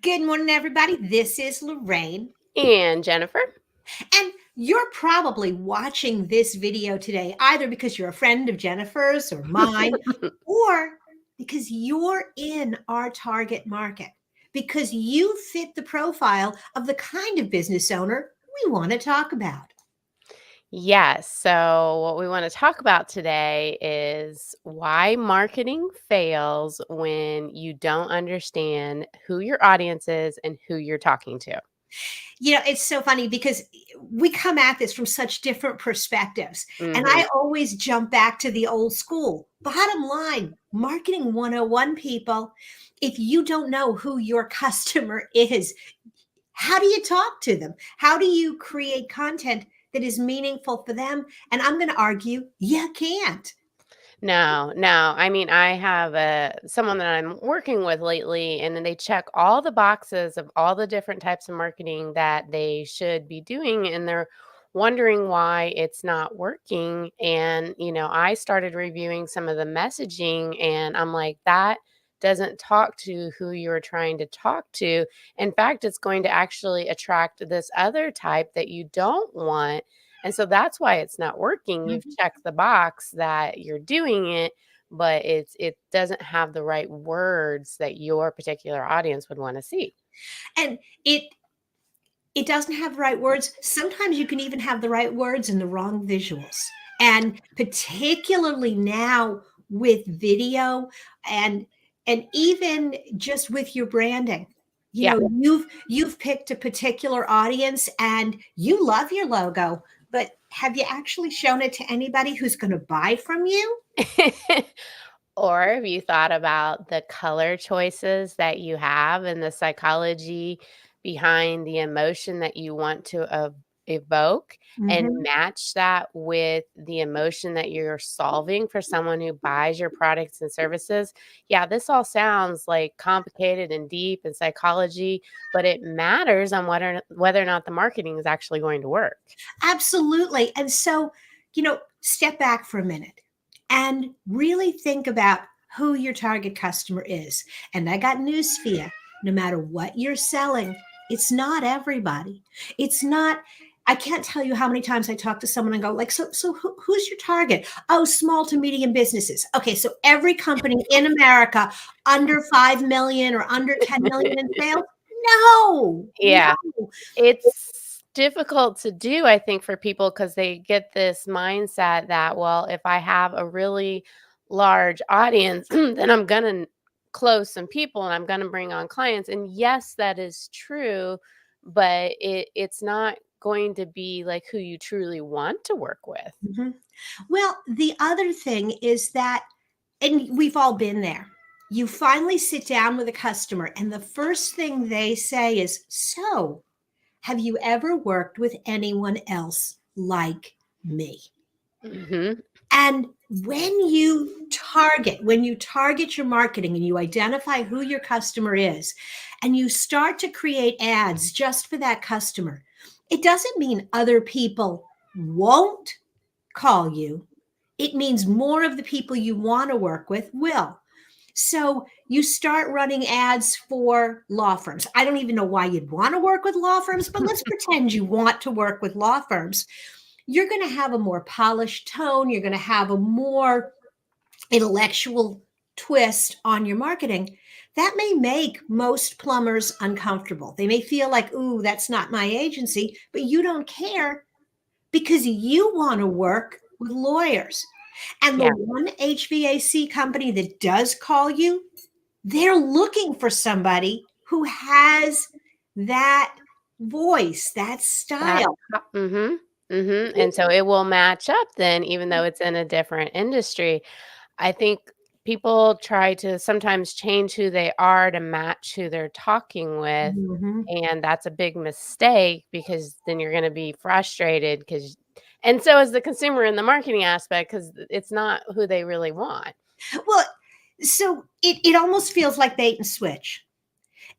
Good morning, everybody. This is Lorraine, And Jennifer. and you're probably watching this video today either because you're a friend of Jennifer's or mine, or because you're in our target market, because you fit the profile of the kind of business owner we want to talk about. Yes. So, what we want to talk about today is why marketing fails when you don't understand who your audience is and who you're talking to. It's so funny because we come at this from such different perspectives. And hmm I always jump back to the old school. Bottom line, marketing 101 people, if you don't know who your customer is, how do you talk to them? How do you create content that is meaningful for them? And I'm going to argue you can't. No, no. I mean, I have someone that I'm working with lately, and then they check all the boxes of all the different types of marketing that they should be doing, and they're wondering why it's not working. And, I started reviewing some of the messaging, and I'm like, that doesn't talk to who you're trying to talk to. In fact, it's going to actually attract this other type that you don't want, and so that's why it's not working. You've Mhm. checked the box that you're doing it, but it doesn't have the right words that your particular audience would want to see. And it doesn't have the right words. Sometimes you can even have the right words and the wrong visuals. And particularly now with video and even just with your branding. Yeah. You've picked a particular audience and you love your logo, but have you actually shown it to anybody who's going to buy from you? Or have you thought about the color choices that you have and the psychology behind the emotion that you want to evoke and Mhm. match that with the emotion that you're solving for someone who buys your products and services? Yeah, this all sounds like complicated and deep and psychology, but it matters on whether or not the marketing is actually going to work. Absolutely. And so, step back for a minute and really think about who your target customer is. And I got news for you. No matter what you're selling, it's not everybody. It's not. I can't tell you how many times I talk to someone and go like, who's your target? Oh, small to medium businesses. Okay, so every company in America under 5 million or under 10 million in sales? No, Yeah. no. It's difficult to do, I think, for people because they get this mindset that, well, if I have a really large audience, then I'm gonna close some people and I'm gonna bring on clients. And yes, that is true, but it's not going to be like who you truly want to work with. Mhm. Well, the other thing is that, and we've all been there. You finally sit down with a customer, and the first thing they say is, "So, have you ever worked with anyone else like me?" Mhm. And when you target your marketing and you identify who your customer is, and you start to create ads just for that customer, it doesn't mean other people won't call you. It means more of the people you want to work with will. So you start running ads for law firms. I don't even know why you'd want to work with law firms, but let's pretend you want to work with law firms. You're going to have a more polished tone. You're going to have a more intellectual twist on your marketing. That may make most plumbers uncomfortable. They may feel like, ooh, that's not my agency, but you don't care because you want to work with lawyers. And the Yeah. one HVAC company that does call you, they're looking for somebody who has that voice, that That style. mhm. Mhm. And so it will match up then even though it's in a different industry. I think people try to sometimes change who they are to match who they're talking with, Mhm. and that's a big mistake because then you're gonna be frustrated because, and so is the consumer in the marketing aspect because it's not who they really want. Well, so it almost feels like bait and switch.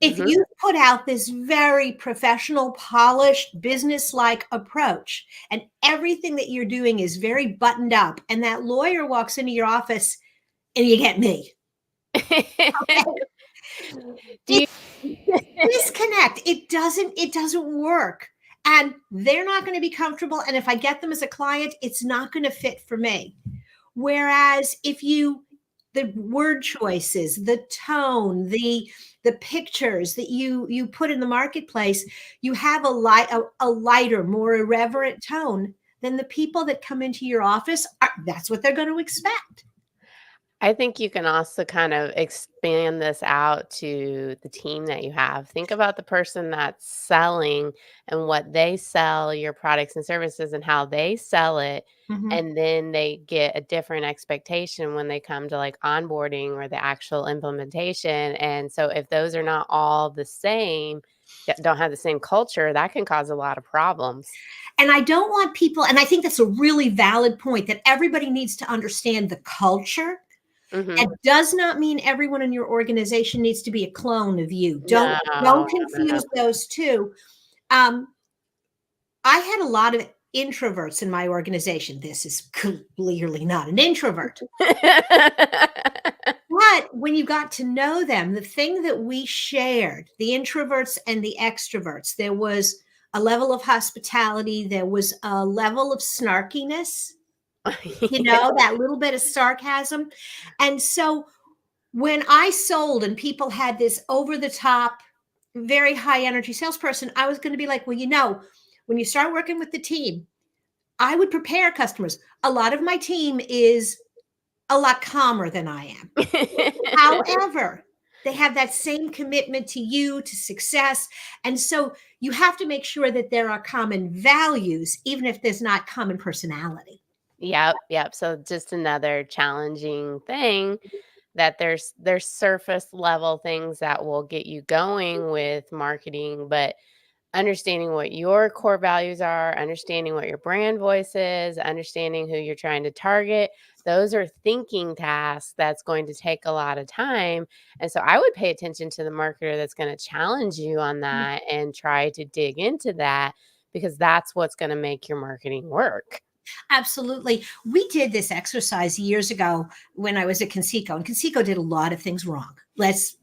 If Mhm. you put out this very professional, polished, business-like approach, and everything that you're doing is very buttoned up, and that lawyer walks into your office and you get me. Okay? Do you disconnect. It doesn't work. And they're not going to be comfortable. And if I get them as a client, it's not going to fit for me. Whereas if the word choices, the tone, the pictures that you put in the marketplace, you have a lighter, more irreverent tone, then the people that come into your office, that's what they're going to expect. I think you can also kind of expand this out to the team that you have. Think about the person that's selling and what they sell, your products and services, and how they sell it. Mhm. And then they get a different expectation when they come to like onboarding or the actual implementation. And so, if those are not all the same, don't have the same culture, that can cause a lot of problems. And I don't want people, and I think that's a really valid point, that everybody needs to understand the culture. Hmm. That does not mean everyone in your organization needs to be a clone of you. No, Don't no, no. confuse those two. Um, I had a lot of introverts in my organization. This is clearly not an introvert. But when you got to know them, the thing that we shared, the introverts and the extroverts, there was a level of hospitality, there was a level of snarkiness, Yeah. that little bit of sarcasm. And so when I sold and people had this over the top, very high energy salesperson, I was going to be like, well, when you start working with the team, I would prepare customers. A lot of my team is a lot calmer than I am. However, they have that same commitment to you, to success. And so you have to make sure that there are common values, even if there's not common personality. Yep, yep. So just another challenging thing that there's surface level things that will get you going with marketing, but understanding what your core values are, understanding what your brand voice is, understanding who you're trying to target, those are thinking tasks that's going to take a lot of time. And so I would pay attention to the marketer that's going to challenge you on that and try to dig into that because that's what's going to make your marketing work. Absolutely. We did this exercise years ago when I was at Conseco, and Conseco did a lot of things wrong. Let's,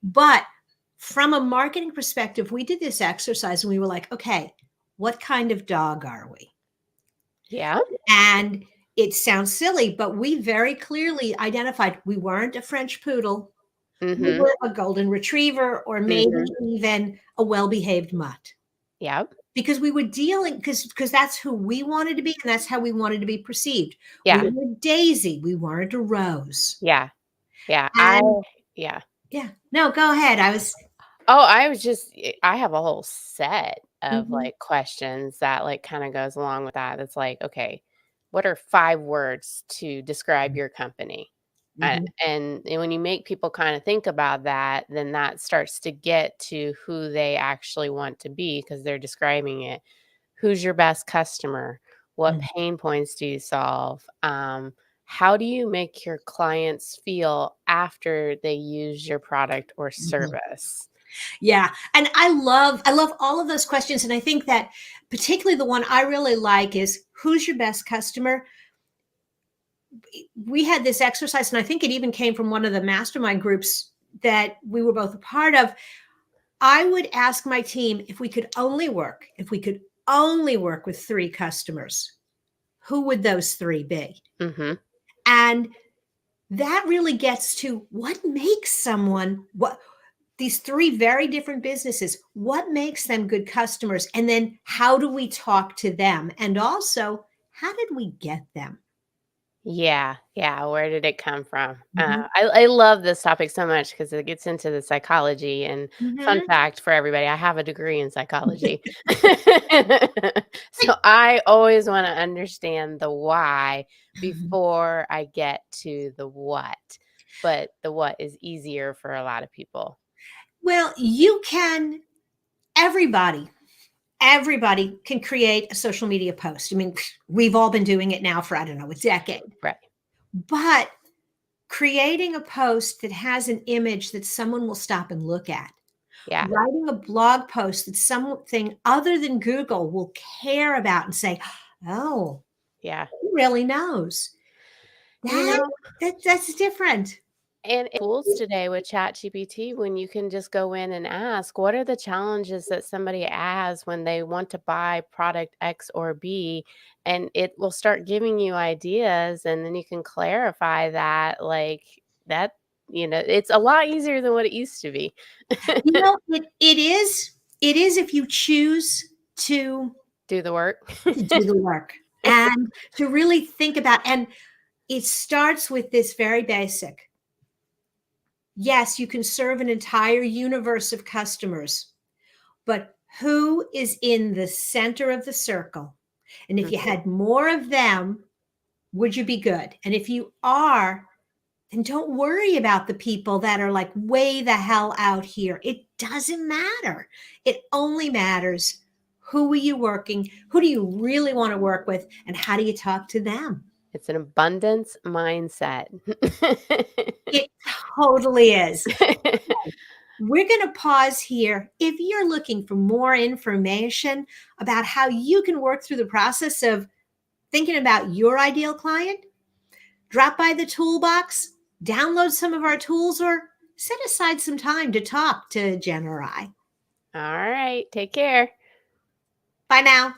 but from a marketing perspective, we did this exercise and we were like, okay, what kind of dog are we? Yeah. And it sounds silly, but we very clearly identified we weren't a French poodle. We Mhm. were a golden retriever or maybe Mhm. even a well-behaved mutt, Yep. because we were dealing because that's who we wanted to be and that's how we wanted to be perceived. We Yeah. were Daisy, we weren't a Rose. Yeah. Yeah. And Yeah. yeah, no, go ahead. I was Oh, I was just I have a whole set of, Mhm, like, questions that, like, kinda goes along with that. It's like, "Okay, what are 5 words to describe your company?" mhm, And when you make people kinda think about that, then that starts to get to who they actually want to be because 'cause they're describing it. Who's your best customer? What mm, pain points do you solve? How do you make your clients feel after they use your product or mhm. service? Yeah, and I love all of those questions, and I think that particularly the one I really like is, "Who's your best customer?" We had this exercise, and I think it even came from one of the mastermind groups that we were both a part of. I would ask my team if we could only work with 3 customers, who would those 3 be? Mhm. And that really gets to what makes someone what these 3 very different businesses, what makes them good customers? And then how do we talk to them? And also, how did we get them? Yeah, yeah, where did it come from? Mhm, I love this topic so much because it gets into the psychology, and fun mhm. fact for everybody, I have a degree in psychology. So, I always wanna understand the why before I get to the what, but the what is easier for a lot of people. Well, everybody everybody can create a social media post. I mean, we've all been doing it now for, I don't know, a decade. Right. But creating a post that has an image that someone will stop and look at, Yeah, writing a blog post that something other than Google will care about and say, "Oh, yeah. he really knows." You That know that's different. And tools today with ChatGPT when you can just go in and ask, what are the challenges that somebody has when they want to buy product X or B? And it will start giving you ideas, and then you can clarify that, like that, it's a lot easier than what it used to be. It is if you choose to Do the work. do the work and to really think about, and it starts with this very basic. Yes, you can serve an entire universe of customers, but who is in the center of the circle? And if you Mhm. had more of them, would you be good? And if you are, then don't worry about the people that are like way the hell out here. It doesn't matter. It only matters who are you working? Who do you really want to work with? And how do you talk to them? It's an abundance mindset. It totally is. We're going to pause here. If you're looking for more information about how you can work through the process of thinking about your ideal client, drop by the toolbox, download some of our tools, or set aside some time to talk to Jen or I. All right. Take care. Bye now.